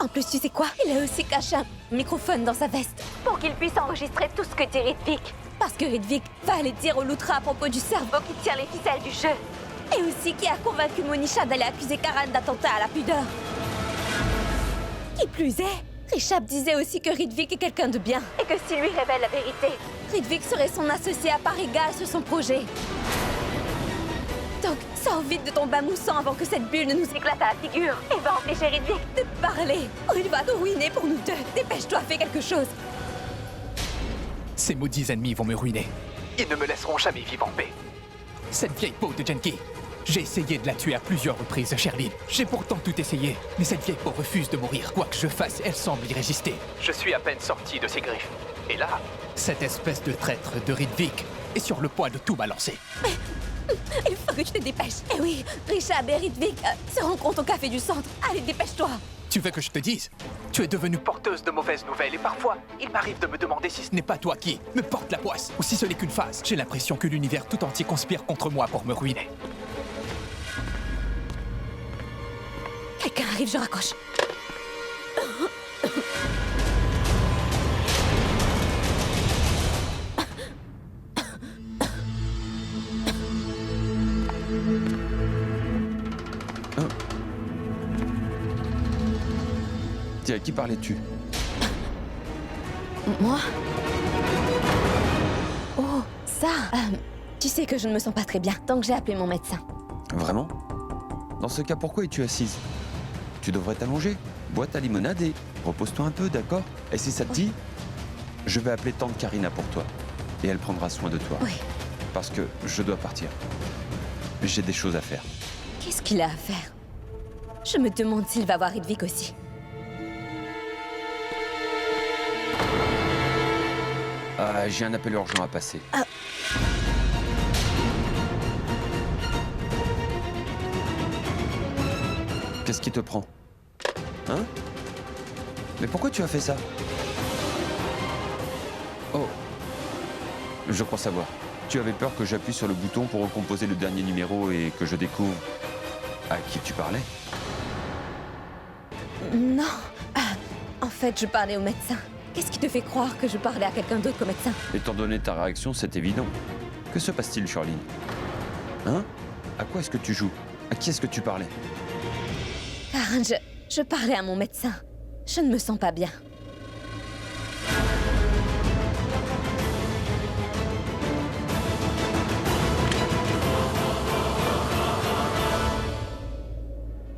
En plus, tu sais quoi? Il a aussi caché un microphone dans sa veste. Pour qu'il puisse enregistrer tout ce que dit Ridvik. Parce que Ridvik va aller dire au Loutra à propos du cerveau qui tient les ficelles du jeu. Et aussi qui a convaincu Monisha d'aller accuser Karan d'attentat à la pudeur. Qui plus est, Rishabh disait aussi que Ridvik est quelqu'un de bien. Et que s'il lui révèle la vérité, Ridvik serait son associé à part égale sur son projet. Donc, sors vite de ton bain moussant avant que cette bulle ne nous éclate à la figure. Et va empêcher Ridvik de parler. Ou il va nous ruiner pour nous deux. Dépêche-toi, fais quelque chose. Ces maudits ennemis vont me ruiner. Ils ne me laisseront jamais vivre en paix. Cette vieille peau de Genki. J'ai essayé de la tuer à plusieurs reprises, Sherlyn. J'ai pourtant tout essayé. Mais cette vieille peau refuse de mourir. Quoi que je fasse, elle semble y résister. Je suis à peine sorti de ses griffes. Et là, cette espèce de traître de Ridvik est sur le point de tout balancer. Il faut que tu te dépêches. Eh oui, Rishabh et Ridvik se rencontrent au café du centre. Allez, dépêche-toi. Tu veux que je te dise? Tu es devenue porteuse de mauvaises nouvelles et parfois, il m'arrive de me demander si ce n'est pas toi qui me porte la poisse ou si ce n'est qu'une phase. J'ai l'impression que l'univers tout entier conspire contre moi pour me ruiner. Quelqu'un arrive, je raccroche. À qui parlais-tu? Moi? Oh, ça tu sais que je ne me sens pas très bien, donc j'ai appelé mon médecin. Vraiment? Dans ce cas, pourquoi es-tu assise? Tu devrais t'allonger, bois ta limonade et repose-toi un peu, d'accord? Et si ça te dit, je vais appeler tante Karina pour toi. Et elle prendra soin de toi. Oui. Parce que je dois partir. J'ai des choses à faire. Qu'est-ce qu'il a à faire? Je me demande s'il va voir Ridvik aussi. J'ai un appel urgent à passer. Qu'est-ce qui te prend? Hein? Mais pourquoi tu as fait ça? Oh. Je crois savoir. Tu avais peur que j'appuie sur le bouton pour recomposer le dernier numéro et que je découvre à qui tu parlais? Non. En fait, je parlais au médecin. Qu'est-ce qui te fait croire que je parlais à quelqu'un d'autre qu'au médecin? Étant donné ta réaction, c'est évident. Que se passe-t-il, Sherlyn? Hein? À quoi est-ce que tu joues? À qui est-ce que tu parlais? Karan, je parlais à mon médecin. Je ne me sens pas bien.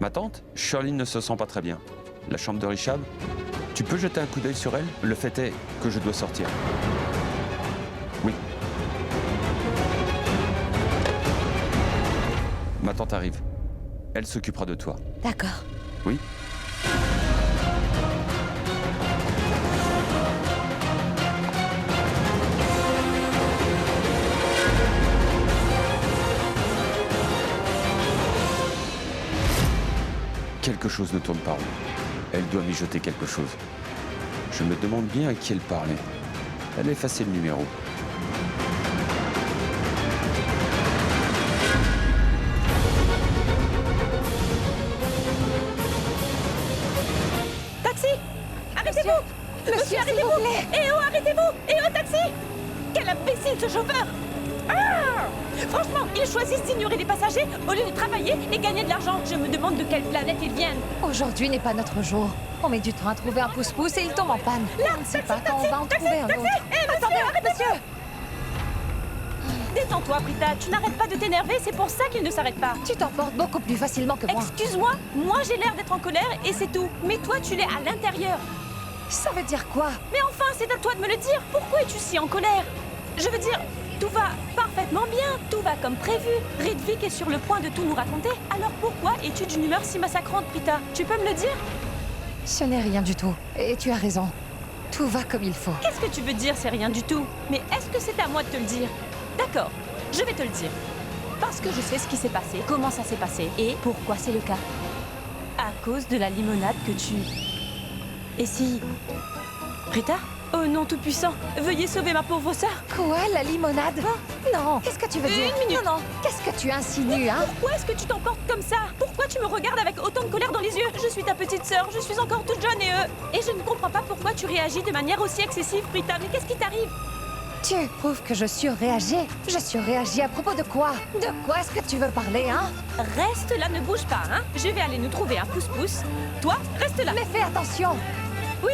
Ma tante, Sherlyn ne se sent pas très bien. La chambre de Rishabh? Tu peux jeter un coup d'œil sur elle? Le fait est que je dois sortir. Oui. Ma tante arrive. Elle s'occupera de toi. D'accord. Oui? Quelque chose ne tourne pas rond. Elle doit mijoter quelque chose. Je me demande bien à qui elle parlait. Elle a effacé le numéro. Taxi! Arrêtez-vous! Monsieur, arrêtez-vous! Eh oh, arrêtez-vous! Eh oh, taxi! Quel imbécile ce chauffeur! Ah! Franchement, ils choisissent d'ignorer les passagers au lieu de travailler et gagner de l'argent. Je me demande de quelle planète ils viennent. Aujourd'hui n'est pas notre jour. On met du temps à trouver un pouce-pouce et il tombe en panne. Là, On ne sait pas taxi, quand on va en trouver un autre. Eh, attendez, arrêtez-vous! Détends-toi, Prita. Tu n'arrêtes pas de t'énerver, c'est pour ça qu'il ne s'arrête pas. Tu t'emportes beaucoup plus facilement que moi. Excuse-moi, moi j'ai l'air d'être en colère et c'est tout. Mais toi, tu l'es à l'intérieur. Ça veut dire quoi? Mais enfin, c'est à toi de me le dire. Pourquoi es-tu si en colère? Je veux dire, tout va parfaitement bien, tout va comme prévu. Ridvik est sur le point de tout nous raconter. Alors pourquoi es-tu d'une humeur si massacrante, Prita? Tu peux me le dire? Ce n'est rien du tout. Et tu as raison. Tout va comme il faut. Qu'est-ce que tu veux dire, c'est rien du tout? Mais est-ce que c'est à moi de te le dire? D'accord, je vais te le dire. Parce que je sais ce qui s'est passé, comment ça s'est passé et pourquoi c'est le cas. À cause de la limonade que tu... Et si... Prita? Oh non, tout-puissant, veuillez sauver ma pauvre sœur. Quoi, la limonade? Non, qu'est-ce que tu veux dire? Une minute. Non, non, qu'est-ce que tu insinues, hein? Pourquoi est-ce que tu t'emportes comme ça? Pourquoi tu me regardes avec autant de colère dans les yeux? Je suis ta petite sœur, je suis encore toute jeune et je ne comprends pas pourquoi tu réagis de manière aussi excessive, Prita. Mais qu'est-ce qui t'arrive? Tu prouves que je surréagis. Je surréagis à propos de quoi? De quoi est-ce que tu veux parler, hein? Reste là, ne bouge pas, hein. Je vais aller nous trouver un pouce-pouce. Toi, reste là. Mais fais attention! Oui.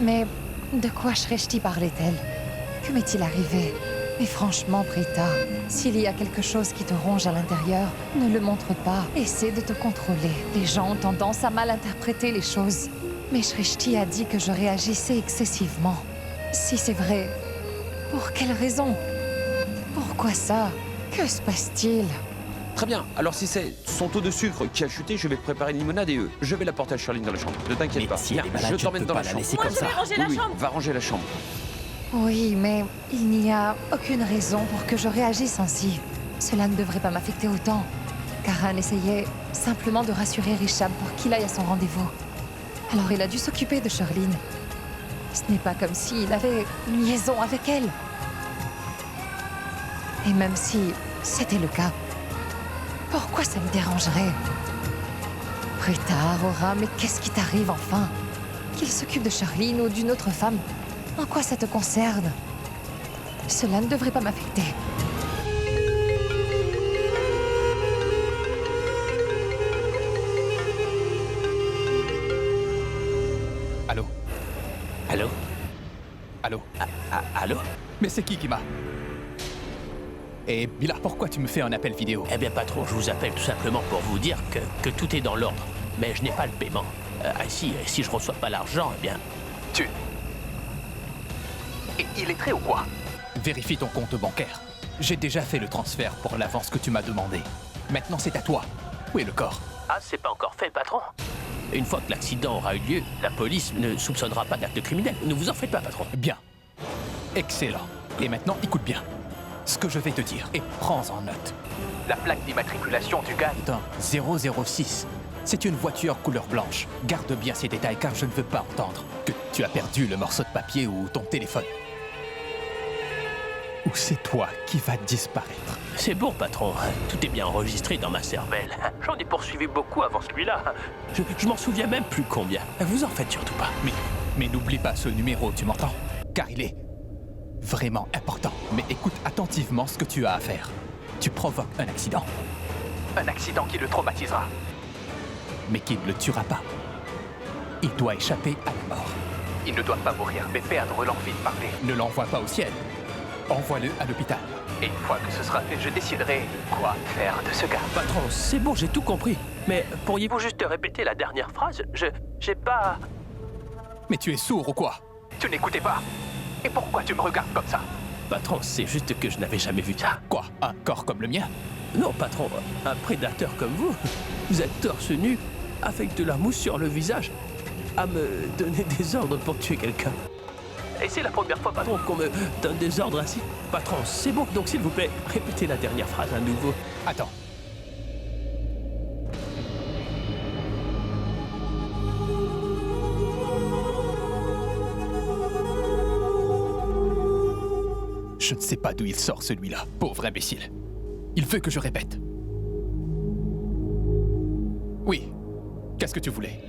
Mais de quoi Shreshti parlait-elle? Que m'est-il arrivé? Et franchement, Prita, s'il y a quelque chose qui te ronge à l'intérieur, ne le montre pas. Essaie de te contrôler. Les gens ont tendance à mal interpréter les choses. Mais Shreshti a dit que je réagissais excessivement. Si c'est vrai, pour quelle raison? Pourquoi ça? Que se passe-t-il? Très bien, alors si c'est son taux de sucre qui a chuté, je vais préparer une limonade et je vais l'apporter à Charline dans la chambre. Ne t'inquiète Mais pas. si elle est malade, je je t'emmène peux dans pas la la chambre. laisser Moi, comme je vais ça. ranger la Oui, chambre. va ranger la chambre. Oui, mais il n'y a aucune raison pour que je réagisse ainsi. Cela ne devrait pas m'affecter autant. Karan essayait simplement de rassurer Rishab pour qu'il aille à son rendez-vous. Alors il a dû s'occuper de Charline. Ce n'est pas comme s'il avait une liaison avec elle. Et même si c'était le cas, pourquoi ça me dérangerait? Prita, Aurora, mais qu'est-ce qui t'arrive enfin? Qu'il s'occupe de Charline ou d'une autre femme, en quoi ça te concerne? Cela ne devrait pas m'affecter. Allô? Allô? Allô? Allô? Mais c'est qui m'a... Et Bila, pourquoi tu me fais un appel vidéo? Eh bien, patron, je vous appelle tout simplement pour vous dire que tout est dans l'ordre. Mais je n'ai pas le paiement. Si je reçois pas l'argent, eh bien... Et il est très ou quoi? Vérifie ton compte bancaire. J'ai déjà fait le transfert pour l'avance que tu m'as demandé. Maintenant, c'est à toi. Où est le corps? Ah, c'est pas encore fait, patron. Une fois que l'accident aura eu lieu, la police ne soupçonnera pas d'acte criminel. Ne vous en faites pas, patron. Bien. Excellent. Et maintenant, écoute bien ce que je vais te dire et prends en note. La plaque d'immatriculation du gars est un 006. C'est une voiture couleur blanche. Garde bien ces détails car je ne veux pas entendre que tu as perdu le morceau de papier ou ton téléphone. Ou c'est toi qui vas disparaître. C'est bon, patron. Tout est bien enregistré dans ma cervelle. J'en ai poursuivi beaucoup avant celui-là. Je m'en souviens même plus combien. Vous en faites surtout pas. Mais n'oublie pas ce numéro, tu m'entends? Car il est vraiment important. Mais écoute attentivement ce que tu as à faire. Tu provoques un accident. Un accident qui le traumatisera. Mais qui ne le tuera pas. Il doit échapper à la mort. Il ne doit pas mourir, mais perdre l'envie de parler. Ne l'envoie pas au ciel. Envoie-le à l'hôpital. Et une fois que ce sera fait, je déciderai quoi faire de ce gars. Patron, c'est bon, j'ai tout compris. Mais pourriez-vous juste répéter la dernière phrase? J'ai pas... Mais tu es sourd ou quoi? Tu n'écoutais pas? Et pourquoi tu me regardes comme ça? Patron, c'est juste que je n'avais jamais vu ça. Quoi? Un corps comme le mien? Non, patron, un prédateur comme vous. Vous êtes torse nu, avec de la mousse sur le visage, à me donner des ordres pour tuer quelqu'un. Et c'est la première fois, patron, qu'on me donne des ordres ainsi. Patron, c'est bon, donc s'il vous plaît, répétez la dernière phrase à nouveau. Attends. Je ne sais pas d'où il sort celui-là, pauvre imbécile. Il veut que je répète. Oui. Qu'est-ce que tu voulais?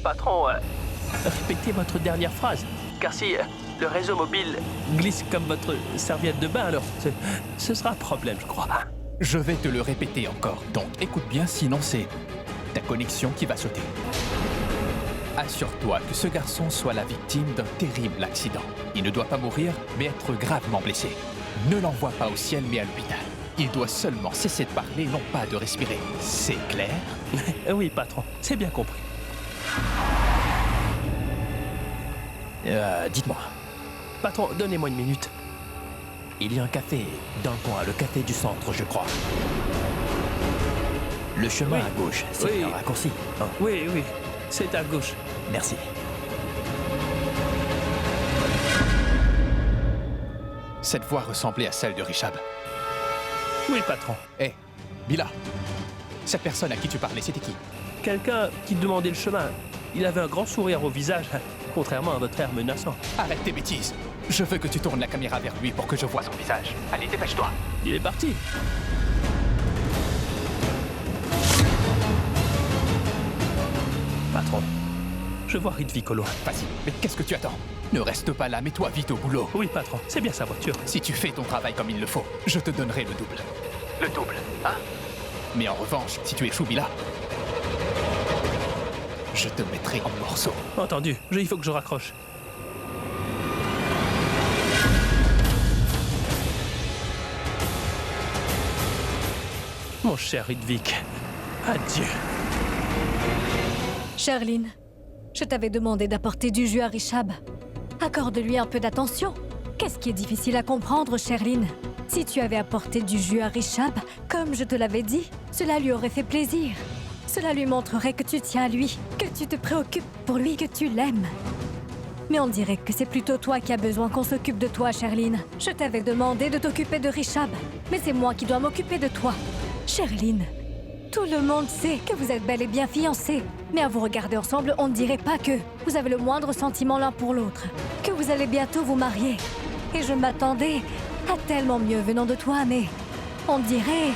Patron, répétez votre dernière phrase. Car si le réseau mobile glisse comme votre serviette de bain, alors ce sera un problème, je crois. Je vais te le répéter encore. Donc écoute bien, sinon c'est ta connexion qui va sauter. Assure-toi que ce garçon soit la victime d'un terrible accident. Il ne doit pas mourir, mais être gravement blessé. Ne l'envoie pas au ciel, mais à l'hôpital. Il doit seulement cesser de parler, non pas de respirer. C'est clair? Oui, patron, c'est bien compris. Dites-moi. Patron, donnez-moi une minute. Il y a un café dans le coin, le café du centre, je crois. Le chemin à gauche, c'est un raccourci. Oh. Oui, c'est à gauche. Merci. Cette voix ressemblait à celle de Rishab. Oui, patron. Hé, Bila, cette personne à qui tu parlais, c'était qui? Quelqu'un qui demandait le chemin. Il avait un grand sourire au visage, contrairement à votre air menaçant. Arrête tes bêtises. Je veux que tu tournes la caméra vers lui pour que je vois son visage. Allez, dépêche-toi. Il est parti. Patron, je vois Ridvik au loin. Vas-y, mais qu'est-ce que tu attends? Ne reste pas là, mets-toi vite au boulot. Oui, patron, c'est bien sa voiture. Si tu fais ton travail comme il le faut, je te donnerai le double. Le double, hein? Mais en revanche, si tu échoues là, je te mettrai en morceaux. Entendu, il faut que je raccroche. Mon cher Ridvik, adieu. Sherlyn, je t'avais demandé d'apporter du jus à Rishab. Accorde-lui un peu d'attention. Qu'est-ce qui est difficile à comprendre, Sherlyn? Si tu avais apporté du jus à Rishab, comme je te l'avais dit, cela lui aurait fait plaisir. Cela lui montrerait que tu tiens à lui, que tu te préoccupes pour lui, que tu l'aimes. Mais on dirait que c'est plutôt toi qui as besoin qu'on s'occupe de toi, Sherlyn. Je t'avais demandé de t'occuper de Rishab, mais c'est moi qui dois m'occuper de toi. Sherlyn, tout le monde sait que vous êtes bel et bien fiancés. Mais à vous regarder ensemble, on ne dirait pas que vous avez le moindre sentiment l'un pour l'autre. Que vous allez bientôt vous marier. Et je m'attendais à tellement mieux venant de toi, mais on dirait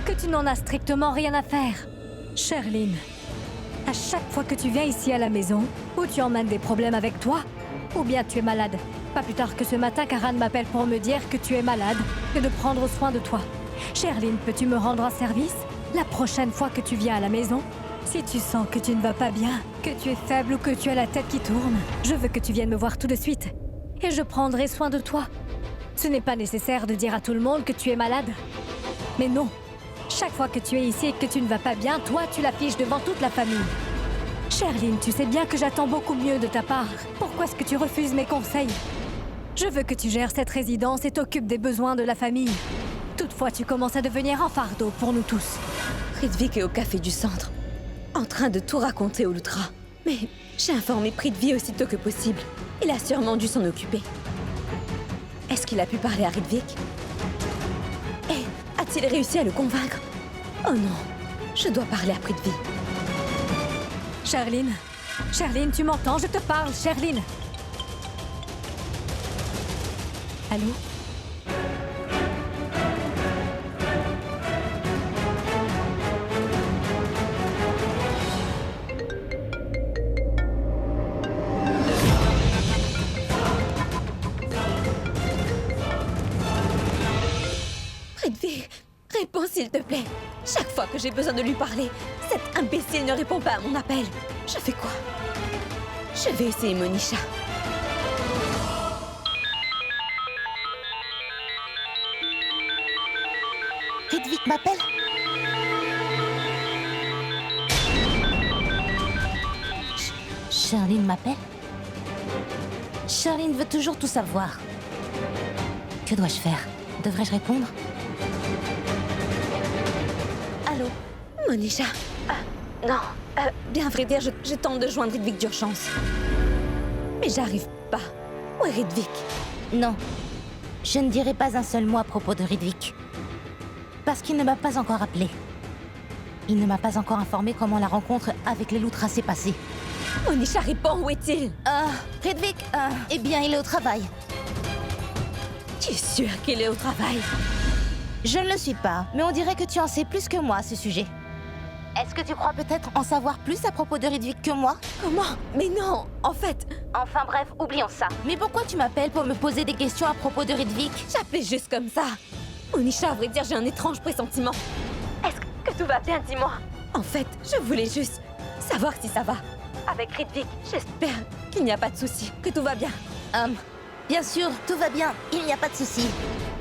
que tu n'en as strictement rien à faire. Sherlyn, à chaque fois que tu viens ici à la maison, ou tu emmènes des problèmes avec toi, ou bien tu es malade. Pas plus tard que ce matin, Karan m'appelle pour me dire que tu es malade et de prendre soin de toi. Sherlyn, peux-tu me rendre un service? La prochaine fois que tu viens à la maison, si tu sens que tu ne vas pas bien, que tu es faible ou que tu as la tête qui tourne, je veux que tu viennes me voir tout de suite. Et je prendrai soin de toi. Ce n'est pas nécessaire de dire à tout le monde que tu es malade. Mais non, chaque fois que tu es ici et que tu ne vas pas bien, toi, tu l'affiches devant toute la famille. Sherlyn, tu sais bien que j'attends beaucoup mieux de ta part. Pourquoi est-ce que tu refuses mes conseils? Je veux que tu gères cette résidence et t'occupes des besoins de la famille. Toutefois, tu commences à devenir un fardeau pour nous tous. Ridvik est au café du centre, en train de tout raconter au Loutra. Mais j'ai informé Prithvi aussitôt que possible. Il a sûrement dû s'en occuper. Est-ce qu'il a pu parler à Ridvik? Et a-t-il réussi à le convaincre? Oh non, je dois parler à Prithvi. Sherlyn, Sherlyn, tu m'entends? Je te parle, Sherlyn. Allô? Prithvi, réponds s'il te plaît. Chaque fois que j'ai besoin de lui parler, cet imbécile ne répond pas à mon appel. Je fais quoi? Je vais essayer Monisha. Ridvik m'appelle. Sherlyn m'appelle. Sherlyn veut toujours tout savoir. Que dois-je faire? Devrais-je répondre? Allô? Monisha? Non. Bien vrai dire, je tente de joindre Ridvik d'urgence. Mais j'arrive pas. Où est Ridvik? Non. Je ne dirai pas un seul mot à propos de Ridvik. Parce qu'il ne m'a pas encore appelé. Il ne m'a pas encore informé comment la rencontre avec les Loutras s'est passée. Monisha, réponds, où est-il? Ridvik, eh bien, il est au travail. Tu es sûre qu'il est au travail? Je ne le suis pas, mais on dirait que tu en sais plus que moi à ce sujet. Est-ce que tu crois peut-être en savoir plus à propos de Ridvik que moi? Comment? Mais non, en fait... Enfin bref, oublions ça. Mais pourquoi tu m'appelles pour me poser des questions à propos de Ridvik? J'appelais juste comme ça. Monisha, à vrai dire, j'ai un étrange pressentiment. Est-ce que tout va bien, dis-moi? En fait, je voulais juste savoir si ça va. Avec Ridvik, j'espère qu'il n'y a pas de souci, que tout va bien. Bien sûr, tout va bien, il n'y a pas de souci.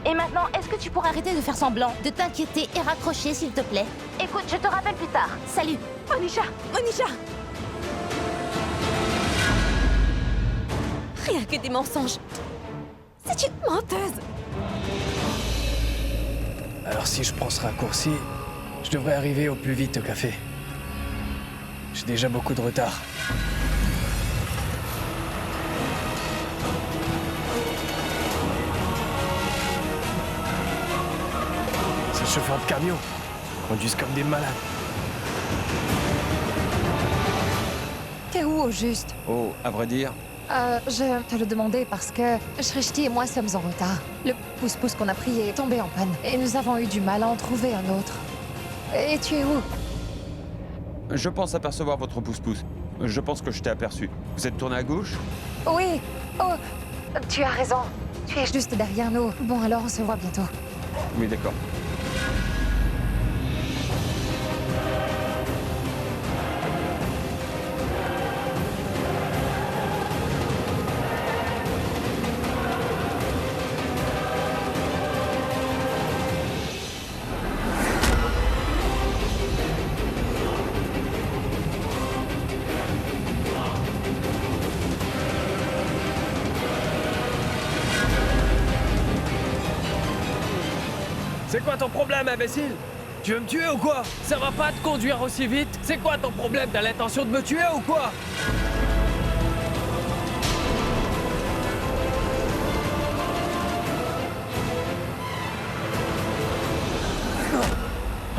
Et maintenant, est-ce que tu pourrais arrêter de faire semblant, de t'inquiéter et raccrocher, s'il te plaît? Écoute, je te rappelle plus tard. Salut. Monisha! Monisha! Rien que des mensonges. C'est une menteuse. Alors si je prends ce raccourci, je devrais arriver au plus vite au café. J'ai déjà beaucoup de retard. Ces chauffeurs de camion conduisent comme des malades. T'es où au juste? Oh, à vrai dire, Je te le demandais parce que Shrishti et moi sommes en retard. Le pouce-pouce qu'on a pris est tombé en panne et nous avons eu du mal à en trouver un autre. Et tu es où? Je pense apercevoir votre pouce-pouce. Je pense que je t'ai aperçu. Vous êtes tourné à gauche? Oui. Oh, tu as raison. Tu es juste derrière nous. Bon, alors on se voit bientôt. Oui, d'accord. C'est quoi ton problème, imbécile? Tu veux me tuer ou quoi? Ça va pas de conduire aussi vite? C'est quoi ton problème? T'as l'intention de me tuer ou quoi?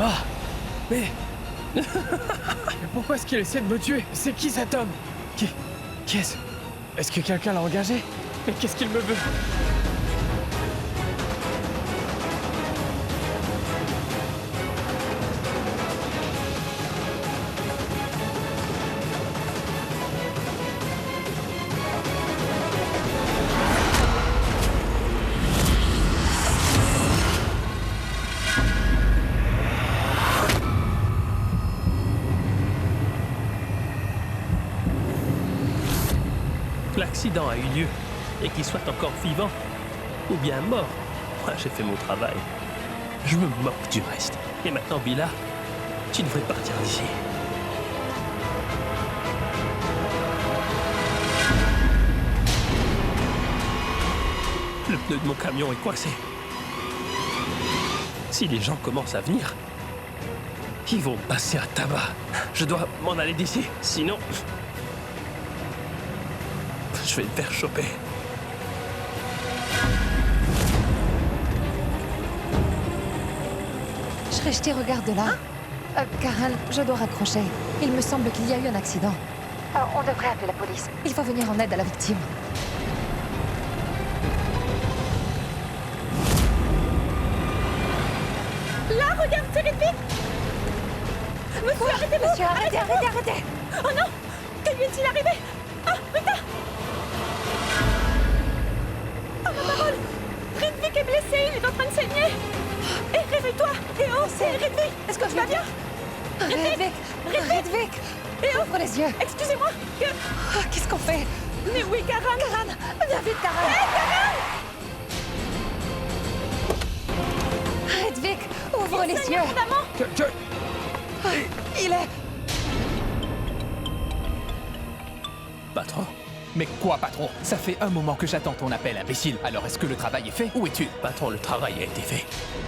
Ah! Mais... Mais pourquoi est-ce qu'il essaie de me tuer? C'est qui cet homme? Qui est-ce? Est-ce que quelqu'un l'a engagé? Mais qu'est-ce qu'il me veut? L'accident a eu lieu, et qu'il soit encore vivant, ou bien mort, moi j'ai fait mon travail. Je me moque du reste. Et maintenant, Bila, tu devrais partir d'ici. Le pneu de mon camion est coincé. Si les gens commencent à venir, ils vont passer à tabac. Je dois m'en aller d'ici, sinon... je vais me faire choper. Shrishti, regarde là. Karen, je dois raccrocher. Il me semble qu'il y a eu un accident. On devrait appeler la police. Il faut venir en aide à la victime. Là, regarde, c'est Ridvik. Monsieur, arrêtez-vous. Monsieur, arrêtez. Oh non! Que lui est-il arrivé? Ah, Rita! Oh, ma parole! Ridvik est blessé, il est en train de saigner! Et réveille-toi! Et oh, c'est Ridvik! Est-ce que tu vas bien? Ridvik! Et Ouvre les yeux! excusez-moi! Qu'est-ce qu'on fait? Mais où est Karen? Karen! Viens vite, Karen! Ridvik! Ouvre les yeux! Ardemment! Il est... Patron, Mais quoi, patron? Ça fait un moment que j'attends ton appel, imbécile. Alors est-ce que le travail est fait? Où es-tu? patron, le travail a été fait.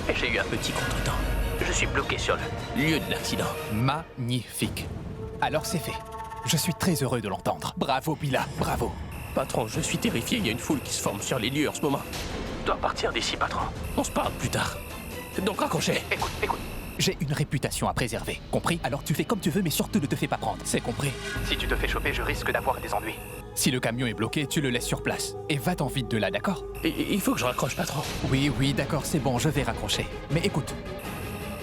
Et j'ai eu un petit contretemps. Je suis bloqué sur le lieu de l'accident. Magnifique. Alors c'est fait. Je suis très heureux de l'entendre. Bravo, Bila, bravo. Patron, je suis terrifié, il y a une foule qui se forme sur les lieux en ce moment. Je dois partir d'ici, patron. On se parle plus tard. Donc raccrochez. Écoute. J'ai une réputation à préserver, compris? Alors tu fais comme tu veux, mais surtout ne te fais pas prendre, c'est compris? Si tu te fais choper, je risque d'avoir des ennuis. Si le camion est bloqué, tu le laisses sur place. Et va-t'en vite de là, d'accord? Et il faut que je raccroche, patron. Oui, d'accord, c'est bon, je vais raccrocher. Mais écoute,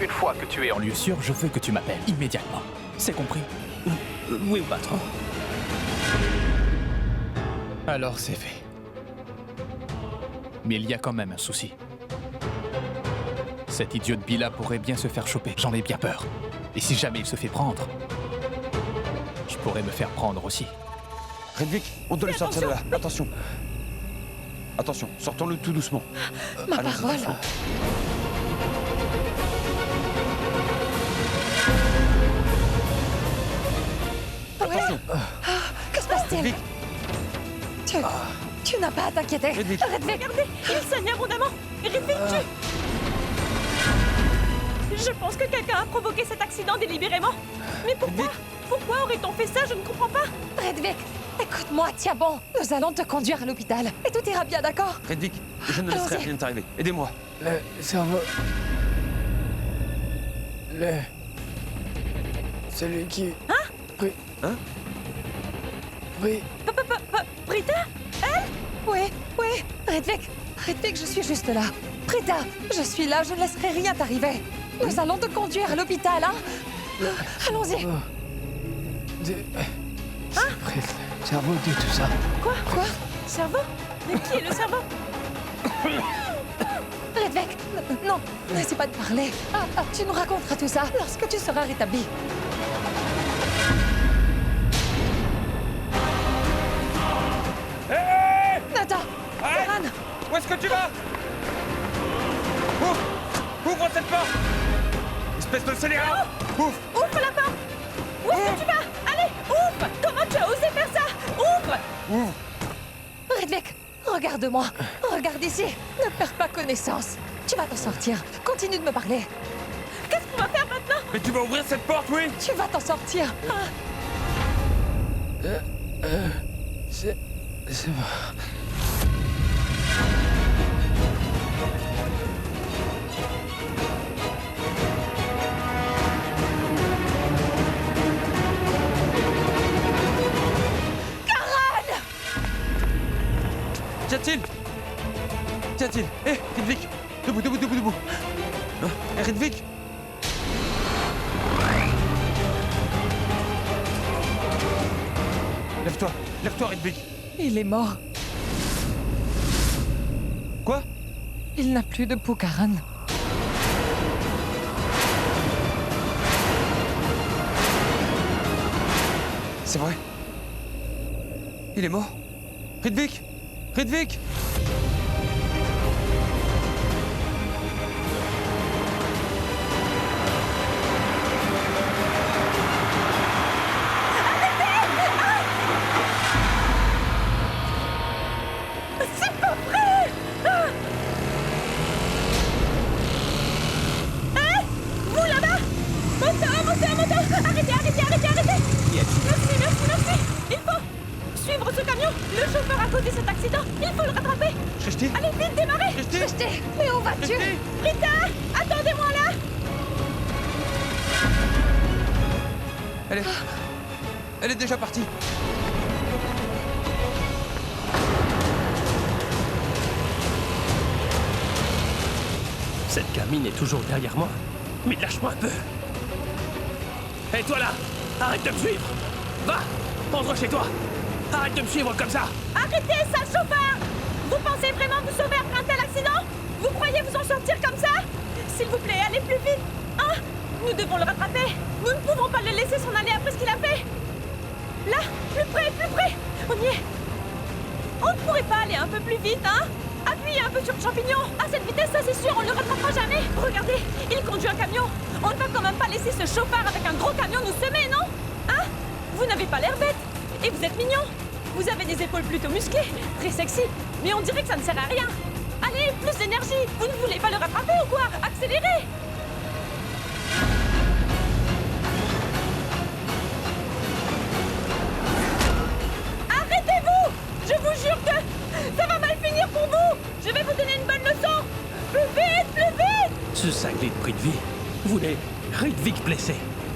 une fois que tu es en lieu sûr, je veux que tu m'appelles immédiatement. C'est compris? Oui, patron. Alors c'est fait. Mais il y a quand même un souci. Cet idiot de Bila pourrait bien se faire choper, j'en ai bien peur. Et si jamais il se fait prendre, je pourrais me faire prendre aussi. Ridvik, on doit le sortir de là. Attention. Attention, sortons-le tout doucement. Ma Allons-y, parole. doucement. Attention. Que se passe-t-il? Tu n'as pas à t'inquiéter. Ridvik. Regardez, il saigne abondamment. Ridvik, Je pense que quelqu'un a provoqué cet accident délibérément. Mais pourquoi? Pourquoi aurait-on fait ça? Je ne comprends pas. Ridvik, écoute-moi, tiens bon. Nous allons te conduire à l'hôpital. Et tout ira bien, d'accord? Ridvik, je ne laisserai Allons-y. rien t'arriver. Aidez-moi. Le cerveau... Celui qui... Hein? Oui. Brita? Oui, Redvik, je suis juste là. Brita, je suis là, je ne laisserai rien t'arriver. Nous allons te conduire à l'hôpital, hein? Allons-y. C'est vrai, le cerveau dit tout ça. Quoi? Cerveau? Mais qui est le cerveau? Redvik, non, n'essaie pas de parler. Tu nous raconteras tout ça lorsque tu seras rétabli. Hé! Nata, Karan, Où est-ce que tu vas? Ouvre cette porte! Espèce de scélérat! Ouvre! Ouvre la porte! Où est-ce que tu vas? Allez, ouvre! Comment tu as osé faire ça? Ouvre! Redvik, regarde-moi. Regarde ici. Ne perds pas connaissance. Tu vas t'en sortir. Continue de me parler. Qu'est-ce qu'on va faire maintenant? Mais tu vas ouvrir cette porte, oui? Tu vas t'en sortir. C'est bon. Qu'y a-t-il? Hé, Redvik! Debout! Hé, Redvik! Lève-toi, Redvik! Il est mort. Quoi? Il n'a plus de pouls, Karan. C'est vrai? Il est mort? Redvik! C'est pas vrai! Vous là-bas! Moteur! Arrêtez! Merci! Il faut suivre ce camion! Le chauffeur a causé cet accident! Il faut le rattraper! Shrishti! Allez, vite, démarrez! Shrishti, mais où vas-tu? Brita! Attendez-moi là! Elle est déjà partie! Cette gamine est toujours derrière moi. Mais lâche-moi un peu. Hé, toi là! Arrête de me suivre! Va! Rentre chez toi! Arrête de me suivre comme ça! Arrêtez, sale chauffeur! Vous pensez vraiment vous sauver après un tel accident? Vous croyez vous en sortir comme ça? S'il vous plaît, allez plus vite! Hein? Nous devons le rattraper! Nous ne pouvons pas le laisser s'en aller après ce qu'il a fait! Là! Plus près! On y est! On ne pourrait pas aller un peu plus vite, hein? Appuyez un peu sur le champignon! À cette vitesse, ça c'est sûr, on ne le rattrapera jamais! Regardez, il conduit un camion! On ne va quand même pas laisser ce chauffeur avec un gros camion nous semer, non? Hein? Vous n'avez pas l'air bête! Et vous êtes mignon! Vous avez des épaules plutôt musclées, très sexy, mais on dirait que ça ne sert à rien! Allez, plus d'énergie! Vous ne voulez pas le rattraper ou quoi? Accélérez! Arrêtez-vous! Je vous jure que ça va mal finir pour vous! Je vais vous donner une bonne leçon! Plus vite! Ce cinglé de Prithvi voulait Redvik blessé.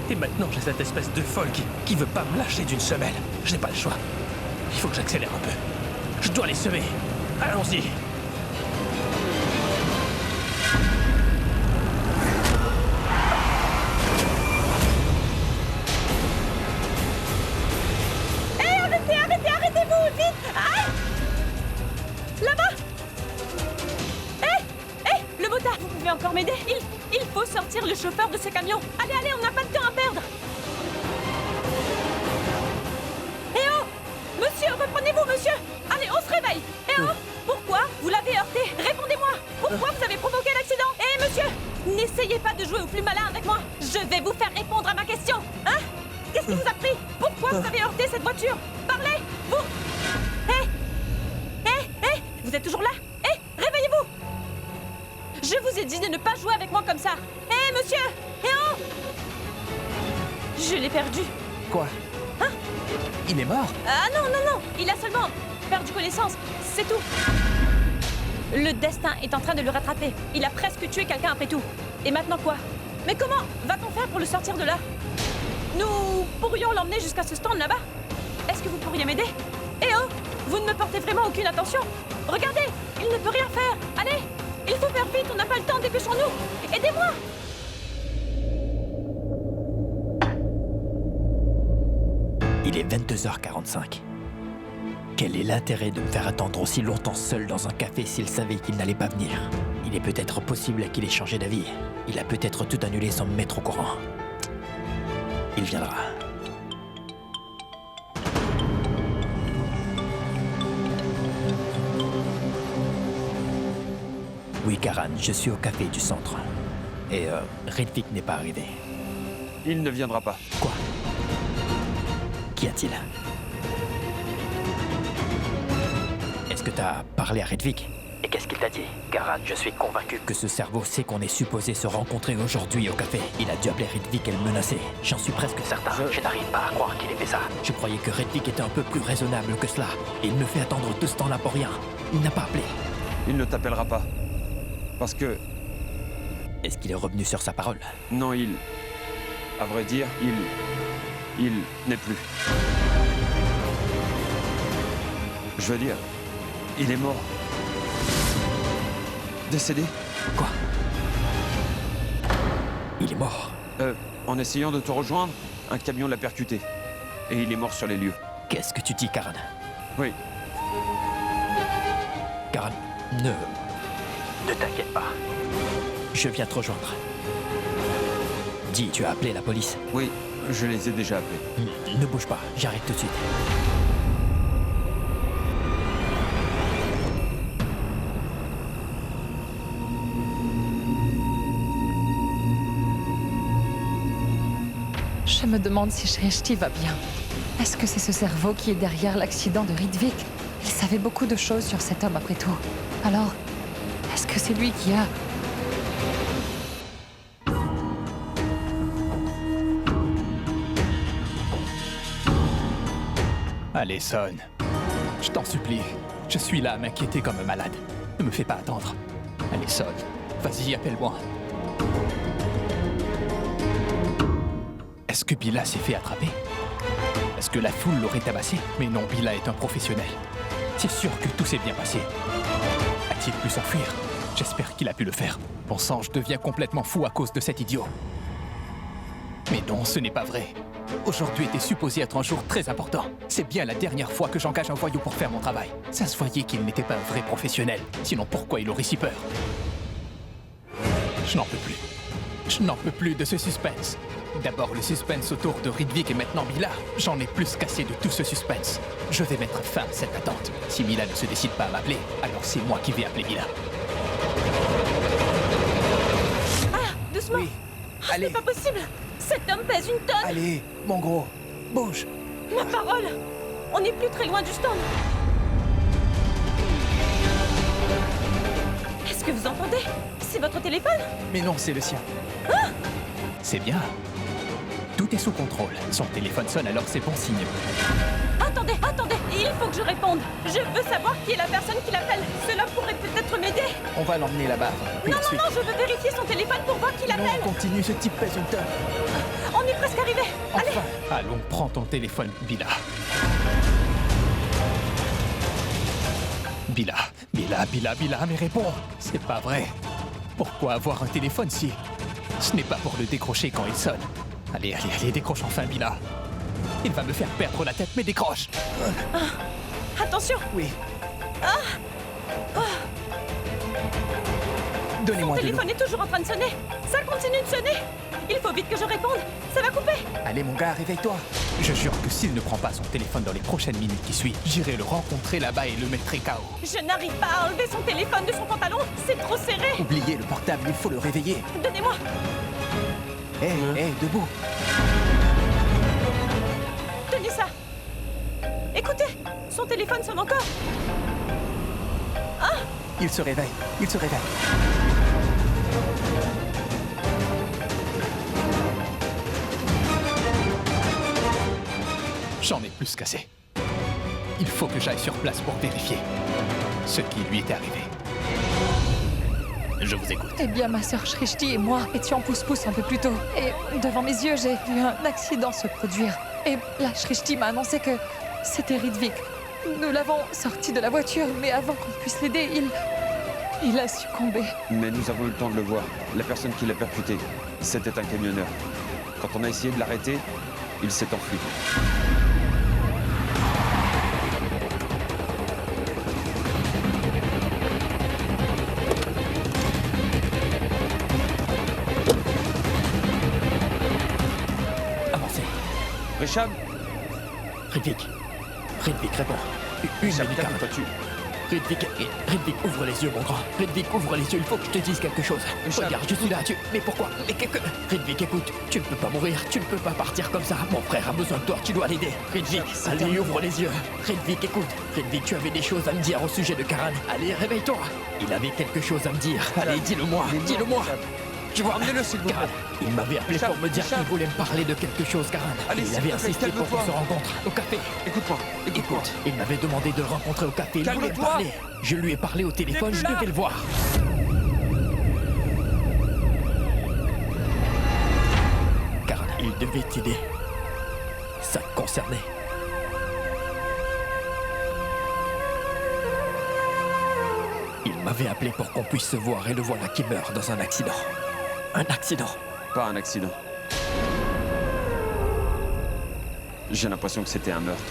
Et maintenant j'ai cette espèce de folle qui veut pas me lâcher d'une semelle. Je n'ai pas le choix. Il faut que j'accélère un peu. Je dois les semer. Allons-y. Arrêtez-vous, vite! Aïe! Là-bas! Le motard, vous pouvez encore m'aider? Il faut sortir le chauffeur de ce camion. Allez, on n'a pas de temps à perdre. Eh oh! Monsieur, reprenez-vous, monsieur! Allez, on se réveille! Eh oh! Pourquoi vous l'avez heurté? Répondez-moi! Pourquoi vous avez provoqué l'accident? Eh, monsieur! N'essayez pas de jouer au plus malin avec moi! Je vais vous faire répondre à ma question! Hein? Qu'est-ce qui vous a pris? Pourquoi vous avez heurté cette voiture? Parlez! Vous... Vous êtes toujours là? Réveillez-vous! Je vous ai dit de ne pas jouer avec moi comme ça! Monsieur! Oh! Je l'ai perdu! Quoi? Hein? Il est mort? Ah non! Il a seulement perdu connaissance, c'est tout! Le destin est en train de le rattraper. Il a presque tué quelqu'un après tout. Et maintenant quoi? Mais comment va-t-on faire pour le sortir de là? Nous pourrions l'emmener jusqu'à ce stand là-bas? Est-ce que vous pourriez m'aider? Eh oh! Vous ne me portez vraiment aucune attention! Regardez! Il ne peut rien faire! Allez! Il faut faire vite, on n'a pas le temps, dépêchons-nous! Aidez-moi! Il est 22h45. Quel est l'intérêt de me faire attendre aussi longtemps seul dans un café s'il savait qu'il n'allait pas venir? Il est peut-être possible qu'il ait changé d'avis. Il a peut-être tout annulé sans me mettre au courant. Il viendra. Oui, Karan, je suis au café du centre. Et Ridvik n'est pas arrivé. Il ne viendra pas. Quoi? Qu'y a-t-il? Est-ce que t'as parlé à Ridvik? Et qu'est-ce qu'il t'a dit? Karan, je suis convaincu que ce cerveau sait qu'on est supposé se rencontrer aujourd'hui au café. Il a dû appeler Ridvik et le menacer. J'en suis presque certain. Je n'arrive pas à croire qu'il ait fait ça. Je croyais que Ridvik était un peu plus raisonnable que cela. Et il me fait attendre tout ce temps-là pour rien. Il n'a pas appelé. Il ne t'appellera pas. Parce que... Est-ce qu'il est revenu sur sa parole? Non, il... À vrai dire, il n'est plus. Je veux dire, il est mort. Décédé. Quoi? Il est mort? En essayant de te rejoindre, un camion l'a percuté. Et il est mort sur les lieux. Qu'est-ce que tu dis, Karan? Oui. Karan, ne t'inquiète pas. Je viens te rejoindre. Dis, tu as appelé la police? Oui, je les ai déjà appelés. Ne bouge pas, j'arrive tout de suite. Je me demande si Shrishti va bien. Est-ce que c'est ce cerveau qui est derrière l'accident de Ridvik? Il savait beaucoup de choses sur cet homme après tout. Alors, est-ce que c'est lui qui a... Allez, sonne. Je t'en supplie. Je suis là à m'inquiéter comme un malade. Ne me fais pas attendre. Allez, sonne. Vas-y, appelle-moi. Est-ce que Bila s'est fait attraper? Est-ce que la foule l'aurait tabassé? Mais non, Bila est un professionnel. C'est sûr que tout s'est bien passé. A-t-il pu s'enfuir? J'espère qu'il a pu le faire. Bon sang, je deviens complètement fou à cause de cet idiot. Mais non, ce n'est pas vrai. Aujourd'hui était supposé être un jour très important. C'est bien la dernière fois que j'engage un voyou pour faire mon travail. Ça se voyait qu'il n'était pas un vrai professionnel. Sinon pourquoi il aurait si peur? Je n'en peux plus. Je n'en peux plus de ce suspense. D'abord le suspense autour de Ridvik et maintenant Bila. J'en ai plus qu'assez de tout ce suspense. Je vais mettre fin à cette attente. Si Bila ne se décide pas à m'appeler, alors c'est moi qui vais appeler Bila. Ah, doucement. Oui, Ce allez. n'est pas possible. Cet homme pèse une tonne. Allez, mon gros, bouge. Ma parole. On n'est plus très loin du stand. Est-ce que vous entendez? C'est votre téléphone? Mais non, c'est le sien. C'est bien. Tout est sous contrôle. Son téléphone sonne, alors c'est bon signe. Attendez, attendez. Il faut que je réponde. Je veux savoir qui est la personne qui l'appelle. Cela pourrait peut-être m'aider. On va l'emmener là-bas. Puis Non, la non, suite. non, je veux vérifier son téléphone pour voir qui Non, l'appelle. continue, ce type pèse une tonne. On est presque arrivé. Allez. Enfin, allons, prends ton téléphone, Bila. Bila, mais réponds. C'est pas vrai. Pourquoi avoir un téléphone si... Ce n'est pas pour le décrocher quand il sonne. Allez, décroche enfin, Bila. Il va me faire perdre la tête, mais décroche. Attention. Oui. Mon Donnez-moi de l'eau. téléphone est toujours en train de sonner. Ça continue de sonner. Il faut vite que je réponde. Ça va couper. Allez, mon gars, réveille-toi. Je jure que s'il ne prend pas son téléphone dans les prochaines minutes qui suivent, j'irai le rencontrer là-bas et le mettrai KO. Je n'arrive pas à enlever son téléphone de son pantalon. C'est trop serré. Oubliez le portable, il faut le réveiller. Donnez-moi. Hé, debout. Tenez ça. Écoutez, son téléphone sonne encore. Il se réveille. J'en ai plus qu'assez. Il faut que j'aille sur place pour vérifier ce qui lui était arrivé. Je vous écoute. Eh bien, ma sœur Shrishti et moi étions pouce-pouce un peu plus tôt. Et devant mes yeux, j'ai vu un accident se produire. Et là, Shrishti m'a annoncé que C'était Ridvik. Nous l'avons sorti de la voiture, mais avant qu'on puisse l'aider, il a succombé. Mais nous avons eu le temps de le voir. La personne qui l'a percuté, c'était un camionneur. Quand on a essayé de l'arrêter, il s'est enfui. Avancez. Richard, Ridvik, réponds. Une minute, Karan. Ridvik, ouvre les yeux, mon grand. Ridvik, ouvre les yeux, il faut que je te dise quelque chose. Regarde, je suis là, Mais pourquoi Ridvik, écoute, tu ne peux pas mourir, tu ne peux pas partir comme ça. Mon frère a besoin de toi, tu dois l'aider. Ridvik, allez, ouvre les yeux. Ridvik, écoute. Ridvik, tu avais des choses à me dire au sujet de Karan. Allez, réveille-toi. Il avait quelque chose à me dire. Allez, dis-le-moi, dis-le-moi. Tu vois, emmenez-le, s'il vous plaît. Il m'avait appelé pour me dire qu'il voulait me parler de quelque chose, Karan. Allez, il avait insisté pour qu'on se rencontre au café. Écoute-moi. Écoute, il m'avait demandé de le rencontrer au café. Il voulait me parler. Je lui ai parlé au téléphone, je devais le voir. Karan, il devait t'aider. Ça te concernait. Il m'avait appelé pour qu'on puisse se voir et le voilà qui meurt dans un accident. Un accident. Pas un accident. J'ai l'impression que c'était un meurtre.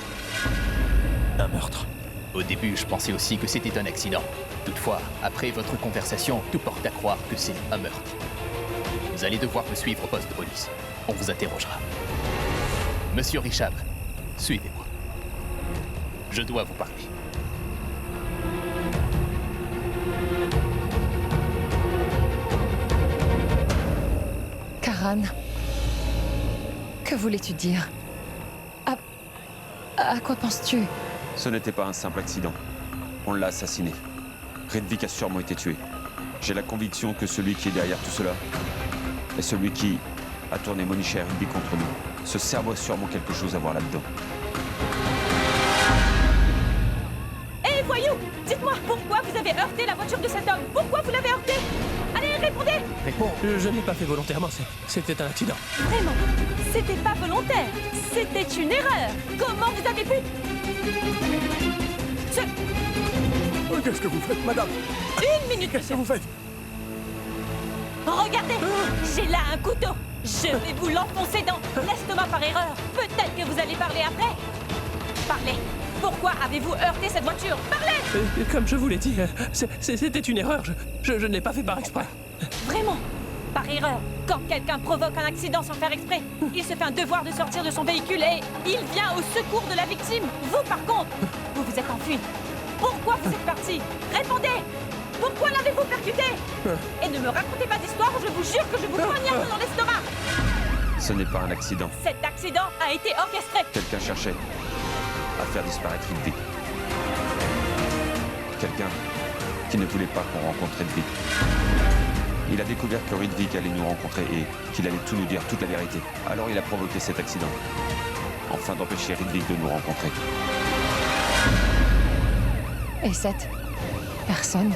Un meurtre. Au début, je pensais aussi que c'était un accident. Toutefois, après votre conversation, tout porte à croire que c'est un meurtre. Vous allez devoir me suivre au poste de police. On vous interrogera. Monsieur Richard, suivez-moi. Je dois vous parler. Karan, que voulais-tu dire? À quoi penses-tu? Ce n'était pas un simple accident. On l'a assassiné. Ridvik a sûrement été tué. J'ai la conviction que celui qui est derrière tout cela est celui qui a tourné Monisha et Ridvik contre nous. Ce cerveau a sûrement quelque chose à voir là-dedans. Hé, voyou! Dites-moi, pourquoi vous avez heurté la voiture de cet homme? Pourquoi vous l'avez heurté? Allez, répondez! Réponds. Je n'ai pas fait volontairement, c'était un accident. Vraiment, c'était pas volontaire. C'était une erreur. Comment vous avez pu? Qu'est-ce que vous faites, madame? Une minute, Qu'est-ce que vous faites? regardez! J'ai là un couteau. Je vais vous l'enfoncer dans l'estomac par erreur. Peut-être que vous allez parler après. Parlez. Pourquoi avez-vous heurté cette voiture? Parlez! Comme je vous l'ai dit, c'était une erreur. Je ne l'ai pas fait par exprès. Vraiment? Par erreur, quand quelqu'un provoque un accident sans faire exprès, il se fait un devoir de sortir de son véhicule et il vient au secours de la victime. Vous, par contre, vous vous êtes enfui. Pourquoi vous êtes parti? Répondez! Pourquoi l'avez-vous percuté? Et ne me racontez pas d'histoire ou je vous jure que je vous poignarde dans l'estomac! Ce n'est pas un accident. Cet accident a été orchestré. Quelqu'un cherchait à faire disparaître Ridvik. Quelqu'un qui ne voulait pas qu'on rencontre Ridvik. Il a découvert que Ridvik allait nous rencontrer et qu'il allait tout nous dire, toute la vérité. Alors il a provoqué cet accident, afin d'empêcher Ridvik de nous rencontrer. Et cette personne,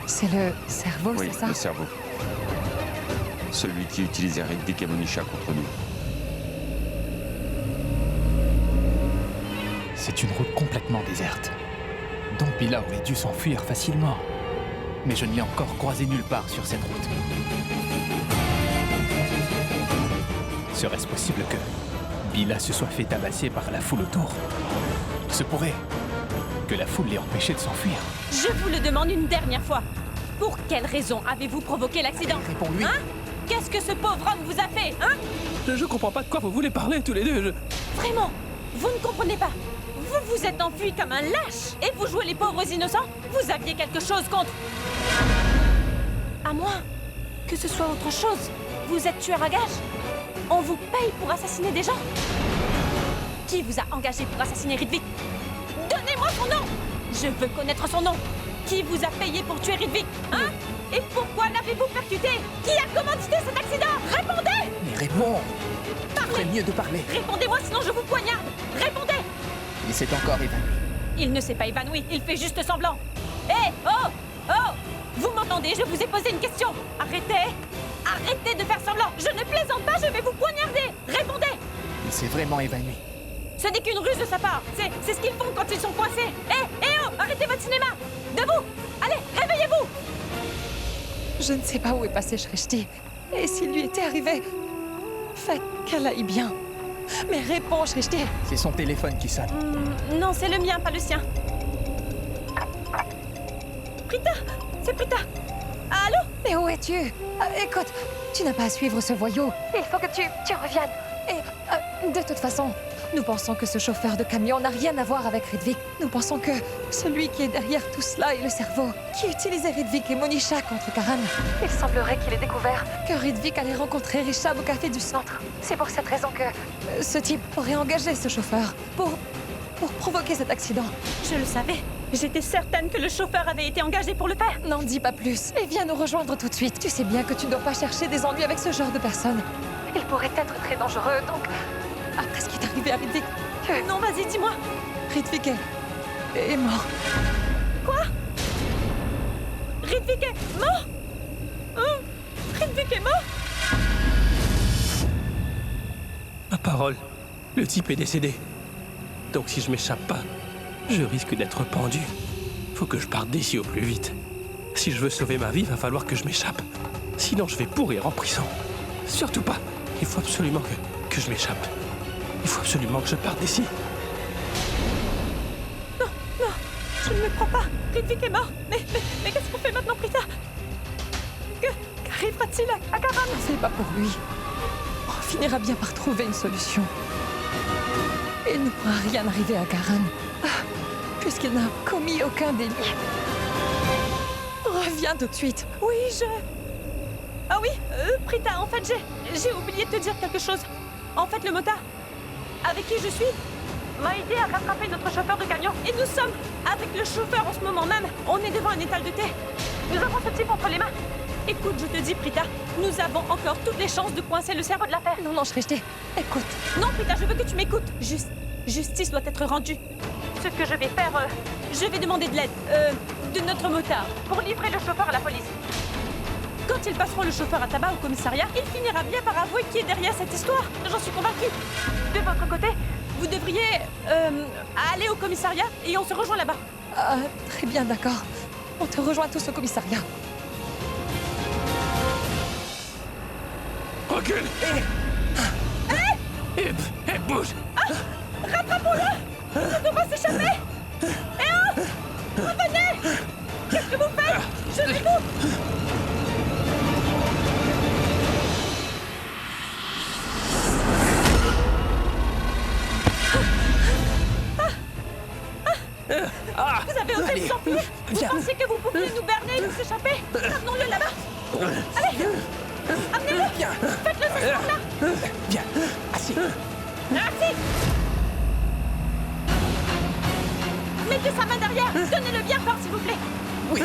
c'est le cerveau, Oui, c'est ça? le cerveau. Celui qui utilisait Ridvik et Monisha contre nous. C'est une route complètement déserte. Donc Bila aurait dû s'enfuir facilement. Mais je ne l'ai encore croisé nulle part sur cette route. Serait-ce possible que Bila se soit fait tabasser par la foule autour? Il se pourrait que la foule l'ait empêché de s'enfuir. Je vous le demande une dernière fois. Pour quelle raison avez-vous provoqué l'accident? Réponds-lui. Hein? Qu'est-ce que ce pauvre homme vous a fait, hein? Je comprends pas de quoi vous voulez parler tous les deux. Vraiment, vous ne comprenez pas. Vous vous êtes enfui comme un lâche et vous jouez les pauvres innocents. Vous aviez quelque chose contre... À moins que ce soit autre chose. Vous êtes tueur à gages. On vous paye pour assassiner des gens. Qui vous a engagé pour assassiner Ridvik? Donnez-moi son nom. Je veux connaître son nom. Qui vous a payé pour tuer Ridvik, hein? Et pourquoi l'avez-vous percuté? Qui a commandité cet accident? Répondez! Mais réponds! Parlez! Il ferait mieux de parler. Répondez-moi, sinon je vous poignarde! Répondez! Il s'est encore évanoui. Il ne s'est pas évanoui, il fait juste semblant. Hé! Oh! Oh! Vous m'entendez? Je vous ai posé une question. Arrêtez! Arrêtez de faire semblant! Je ne plaisante pas, je vais vous poignarder! Répondez! Il s'est vraiment évanoui. Ce n'est qu'une ruse de sa part. C'est ce qu'ils font quand ils sont coincés. Oh, arrêtez votre cinéma. Debout. Allez, réveillez-vous. Je ne sais pas où est passé Shrishti. Et s'il lui était arrivé... Faites qu'elle aille bien. Mais réponds, Shrishti. C'est son téléphone qui sonne. Non, c'est le mien, pas le sien. Prita, c'est Prita. Allô? Mais où es-tu? Écoute, tu n'as pas à suivre ce voyou. Il faut que tu reviennes. Et de toute façon, nous pensons que ce chauffeur de camion n'a rien à voir avec Ridvik. Nous pensons que celui qui est derrière tout cela est le cerveau, qui utilisait Ridvik et Monisha contre Karan. Il semblerait qu'il ait découvert. Que Ridvik allait rencontrer Rishab au café du centre. C'est pour cette raison que... Ce type aurait engagé ce chauffeur pour provoquer cet accident. Je le savais. J'étais certaine que le chauffeur avait été engagé pour le faire. N'en dis pas plus et viens nous rejoindre tout de suite. Tu sais bien que tu ne dois pas chercher des ennuis avec ce genre de personnes. Il pourrait être très dangereux, donc... Après ce qui est arrivé à Ridvik, Non, vas-y, dis-moi. Ridvik est mort. Quoi? Ridvik est mort? Ridvik est mort? Ma parole, le type est décédé. Donc si je m'échappe pas, je risque d'être pendu. Faut que je parte d'ici au plus vite. Si je veux sauver ma vie, va falloir que je m'échappe. Sinon je vais pourrir en prison. Surtout pas. Il faut absolument que je m'échappe. Il faut absolument que je parte d'ici. Non, je ne me crois pas. Ridvik est mort. Mais qu'est-ce qu'on fait maintenant, Prita? Qu'arrivera-t-il à Karan? N'en fais pas pour lui. On finira bien par trouver une solution. Il ne pourra rien arriver à Karan, puisqu'il n'a commis aucun délit. Reviens tout de suite. Oui, Ah oui, Prita, en fait, j'ai oublié de te dire quelque chose. En fait, le motard avec qui je suis m'a aidé à rattraper notre chauffeur de camion. Et nous sommes avec le chauffeur en ce moment même. On est devant un étal de thé. Nous avons ce type entre les mains. Écoute, je te dis, Prita, nous avons encore toutes les chances de coincer le cerveau de l'affaire. Non, Shrishti, écoute. Non, Prita, je veux que tu m'écoutes. Justice doit être rendue. Ce que je vais faire, je vais demander de l'aide, de notre motard, pour livrer le chauffeur à la police. Quand ils passeront le chauffeur à tabac au commissariat, il finira bien par avouer qui est derrière cette histoire. J'en suis convaincue. De votre côté, vous devriez aller au commissariat et on se rejoint là-bas. Très bien, d'accord. On te rejoint tous au commissariat. Recule! Bouge! Rattrapons-le! On doit s'échapper! Revenez! Qu'est-ce que vous faites? Je l'écoute! Vous avez osé vous enfuir? Vous pensiez que vous pouviez nous berner et nous échapper? Amenons-le là-bas! Allez! Amenez-le! Faites-le s'asseoir là! Viens, assis. Assis! Mettez sa main derrière! Donnez-le bien fort, s'il vous plaît! Oui.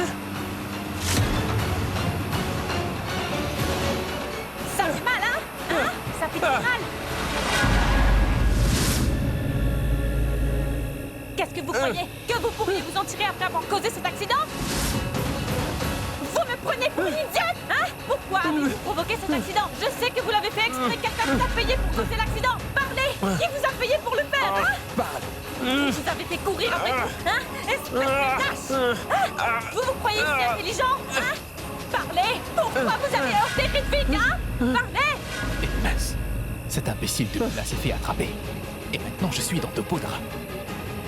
Ça fait mal, hein? Ça fait très mal! Qu'est-ce que vous croyez? Que vous pourriez vous en tirer après avoir causé cet accident? Vous me prenez pour une idiote, hein? Pourquoi avez-vous provoqué cet accident? Je sais que vous l'avez fait exprès. Quelqu'un vous a payé pour causer l'accident. Parlez! Qui vous a payé pour le faire, hein? Parle. Vous avez fait courir après vous, hein? Espèce de lâche! Hein? Vous croyez si intelligent, hein? Parlez! Pourquoi vous avez heurté Ridvik, hein? Parlez! Et mince, cet imbécile de là s'est fait attraper. Et maintenant je suis dans de beaux draps.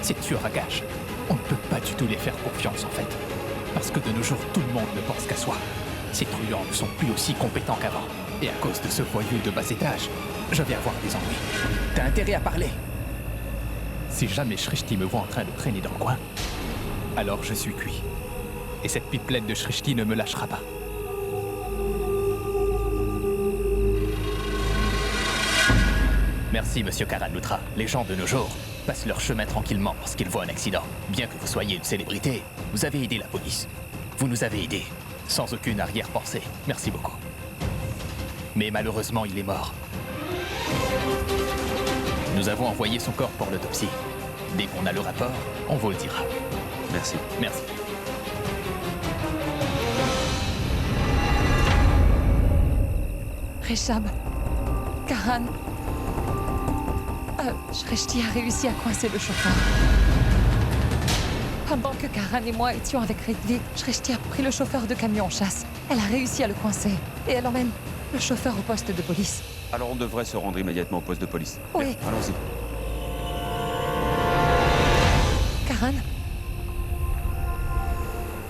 Ces tueurs à gages, on ne peut pas du tout les faire confiance en fait. Parce que de nos jours, tout le monde ne pense qu'à soi. Ces truands ne sont plus aussi compétents qu'avant. Et à cause de ce voyou de bas étage, je vais avoir des ennuis. T'as intérêt à parler. Si jamais Shrishti me voit en train de traîner dans le coin, alors je suis cuit. Et cette pipelette de Shrishti ne me lâchera pas. Merci, monsieur Karan Lutra. Les gens de nos jours passent leur chemin tranquillement lorsqu'ils voient un accident. Bien que vous soyez une célébrité, vous avez aidé la police. Vous nous avez aidés, sans aucune arrière-pensée. Merci beaucoup. Mais malheureusement, il est mort. Nous avons envoyé son corps pour l'autopsie. Dès qu'on a le rapport, on vous le dira. Merci. Merci. Rishab, Karan, Shreshti a réussi à coincer le chauffeur. Pendant que Karan et moi étions avec Ridvik, Shreshti a pris le chauffeur de camion en chasse. Elle a réussi à le coincer et elle emmène le chauffeur au poste de police. Alors on devrait se rendre immédiatement au poste de police. Oui. Bien, allons-y. Karan,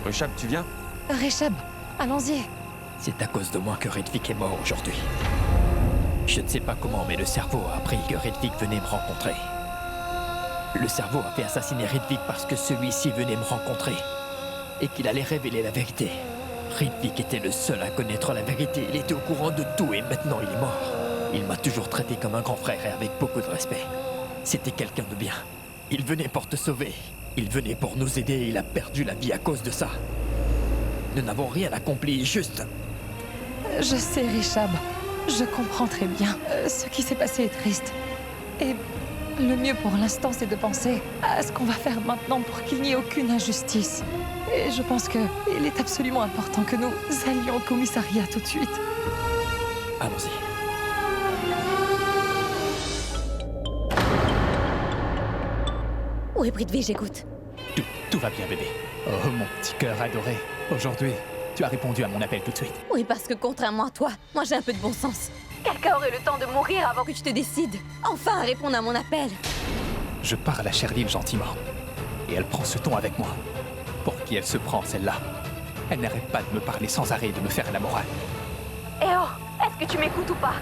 Rishab, tu viens? Reshab, allons-y. C'est à cause de moi que Ridvik est mort aujourd'hui. Je ne sais pas comment, mais le cerveau a appris que Ridvik venait me rencontrer. Le cerveau a fait assassiner Ridvik parce que celui-ci venait me rencontrer et qu'il allait révéler la vérité. Ridvik était le seul à connaître la vérité. Il était au courant de tout et maintenant il est mort. Il m'a toujours traité comme un grand frère et avec beaucoup de respect. C'était quelqu'un de bien. Il venait pour te sauver. Il venait pour nous aider et il a perdu la vie à cause de ça. Nous n'avons rien accompli, juste... Je sais, Rishab. Je comprends très bien. Ce qui s'est passé est triste. Et le mieux pour l'instant, c'est de penser à ce qu'on va faire maintenant pour qu'il n'y ait aucune injustice. Et je pense qu'il est absolument important que nous allions au commissariat tout de suite. Allons-y. Oui, Britvi, j'écoute. Tout va bien, bébé. Oh, mon petit cœur adoré. Aujourd'hui, tu as répondu à mon appel tout de suite. Oui, parce que contrairement à toi, moi j'ai un peu de bon sens. Quelqu'un aurait le temps de mourir avant que tu te décides. Enfin, à répondre à mon appel. Je parle à Sherlyn gentiment. Et elle prend ce ton avec moi. Pour qui elle se prend, celle-là? Elle n'arrête pas de me parler sans arrêt et de me faire la morale. Eh oh, est-ce que tu m'écoutes ou pas?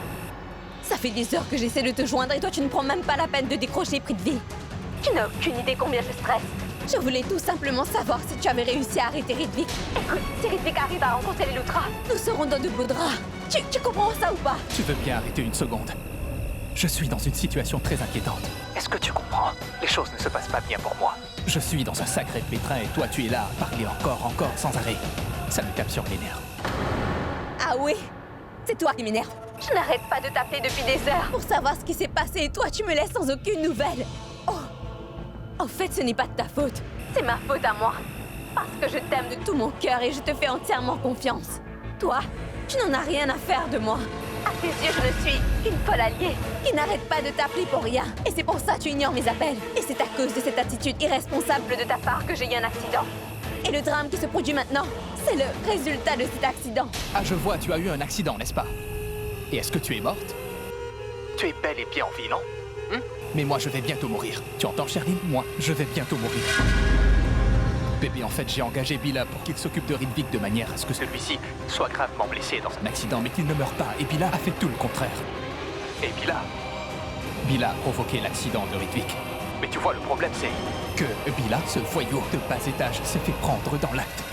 Ça fait des heures que j'essaie de te joindre et toi tu ne prends même pas la peine de décrocher, Britvi. Tu n'as aucune idée combien je stresse. Je voulais tout simplement savoir si tu avais réussi à arrêter Ridvik. Écoute, si Ridvik arrive à rencontrer les Lutras, nous serons dans de beaux draps. Tu comprends ça ou pas? Tu veux bien arrêter une seconde? Je suis dans une situation très inquiétante. Est-ce que tu comprends? Les choses ne se passent pas bien pour moi. Je suis dans un sacré pétrin et toi tu es là à parler encore, sans arrêt. Ça me tape sur les nerfs. Ah oui? C'est toi qui m'énerve. Je n'arrête pas de t'appeler depuis des heures pour savoir ce qui s'est passé et toi tu me laisses sans aucune nouvelle. Oh! En fait, ce n'est pas de ta faute. C'est ma faute à moi. Parce que je t'aime de tout mon cœur et je te fais entièrement confiance. Toi, tu n'en as rien à faire de moi. À tes yeux, je ne suis qu'une folle alliée qui n'arrête pas de t'appeler pour rien. Et c'est pour ça que tu ignores mes appels. Et c'est à cause de cette attitude irresponsable de ta part que j'ai eu un accident. Et le drame qui se produit maintenant, c'est le résultat de cet accident. Ah, je vois, tu as eu un accident, n'est-ce pas? Et est-ce que tu es morte? Tu es bel et bien en vie, non? Mais moi, je vais bientôt mourir. Tu entends, Sherlyn? Moi, je vais bientôt mourir. Bébé, en fait, j'ai engagé Bila pour qu'il s'occupe de Ridvik de manière à ce que celui-ci soit gravement blessé dans un accident, mais qu'il ne meure pas. Et Bila a fait tout le contraire. Et Bila a provoqué l'accident de Ridvik. Mais tu vois, le problème, c'est que Bila, ce voyou de bas étage, s'est fait prendre dans l'acte.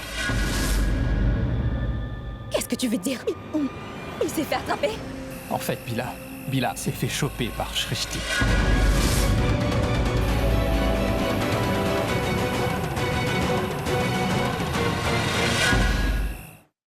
Qu'est-ce que tu veux dire? Il s'est fait attraper? En fait, Bila s'est fait choper par Shreshti.